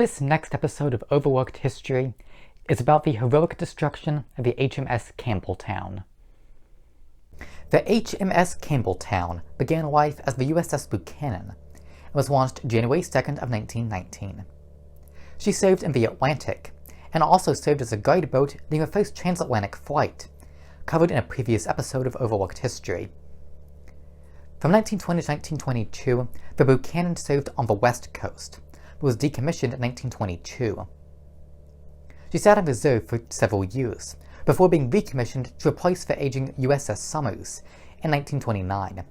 This next episode of Overlooked History is about the heroic destruction of the HMS Campbeltown. The HMS Campbeltown began life as the USS Buchanan and was launched January 2nd of 1919. She served in the Atlantic and also served as a guide boat during the first transatlantic flight, covered in a previous episode of Overlooked History. From 1920 to 1922, the Buchanan served on the West Coast, but was decommissioned in 1922. She sat in reserve for several years, before being recommissioned to replace the aging USS Somers in 1929.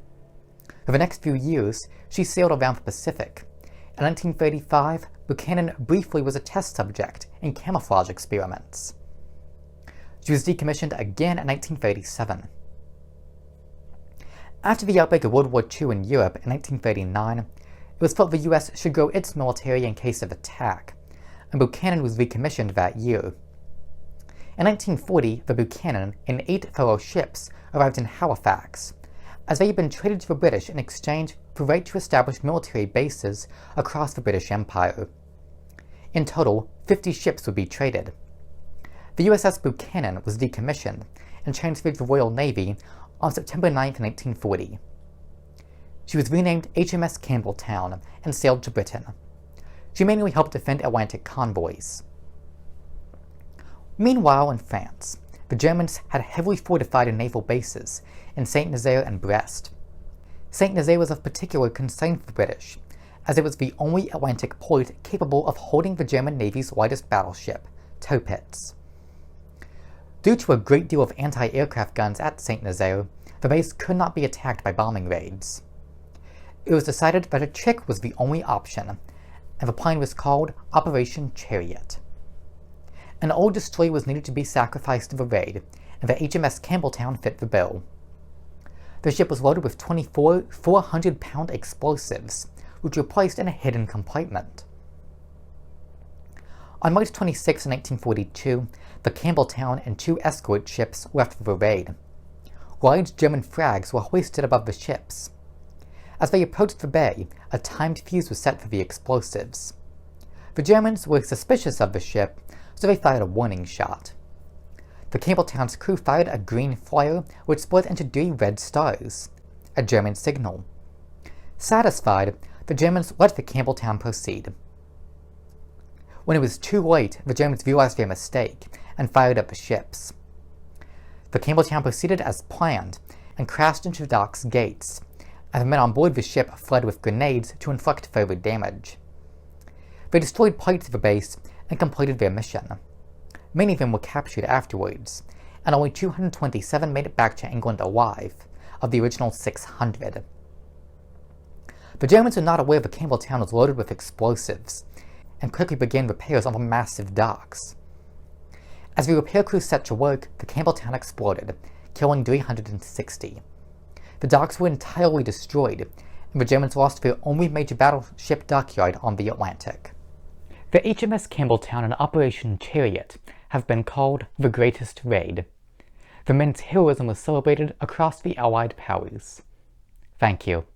For the next few years, she sailed around the Pacific. In 1935, Buchanan briefly was a test subject in camouflage experiments. She was decommissioned again in 1937. After the outbreak of World War II in Europe in 1939, it was thought the US should grow its military in case of attack, and Buchanan was recommissioned that year. In 1940, the Buchanan and 8 fellow ships arrived in Halifax, as they had been traded to the British in exchange for the right to establish military bases across the British Empire. In total, 50 ships would be traded. The USS Buchanan was decommissioned and transferred to the Royal Navy on September 9, 1940. She was renamed HMS Campbeltown and sailed to Britain. She mainly helped defend Atlantic convoys. Meanwhile, in France, the Germans had heavily fortified naval bases in Saint-Nazaire and Brest. Saint-Nazaire was of particular concern for the British, as it was the only Atlantic port capable of holding the German Navy's lightest battleship, Tirpitz. Due to a great deal of anti-aircraft guns at Saint-Nazaire, the base could not be attacked by bombing raids. It was decided that a trick was the only option, and the plan was called Operation Chariot. An old destroyer was needed to be sacrificed to the raid, and the HMS Campbeltown fit the bill. The ship was loaded with 24 400-pound explosives, which were placed in a hidden compartment. On March 26, 1942, the Campbeltown and 2 escort ships left for the raid. Large German flags were hoisted above the ships. As they approached the bay, a timed fuse was set for the explosives. The Germans were suspicious of the ship, so they fired a warning shot. The Campbeltown's crew fired a green flare, which split into 3 red stars, a German signal. Satisfied, the Germans let the Campbeltown proceed. When it was too late, the Germans realized their mistake and fired at the ships. The Campbeltown proceeded as planned and crashed into the dock's gates, and the men on board the ship fled with grenades to inflict further damage. They destroyed parts of the base and completed their mission. Many of them were captured afterwards, and only 227 made it back to England alive, of the original 600. The Germans were not aware the Campbeltown was loaded with explosives, and quickly began repairs on the massive docks. As the repair crew set to work, the Campbeltown exploded, killing 360. The docks were entirely destroyed, and the Germans lost their only major battleship dockyard on the Atlantic. The HMS Campbeltown and Operation Chariot have been called the Greatest Raid. The men's heroism was celebrated across the Allied powers. Thank you.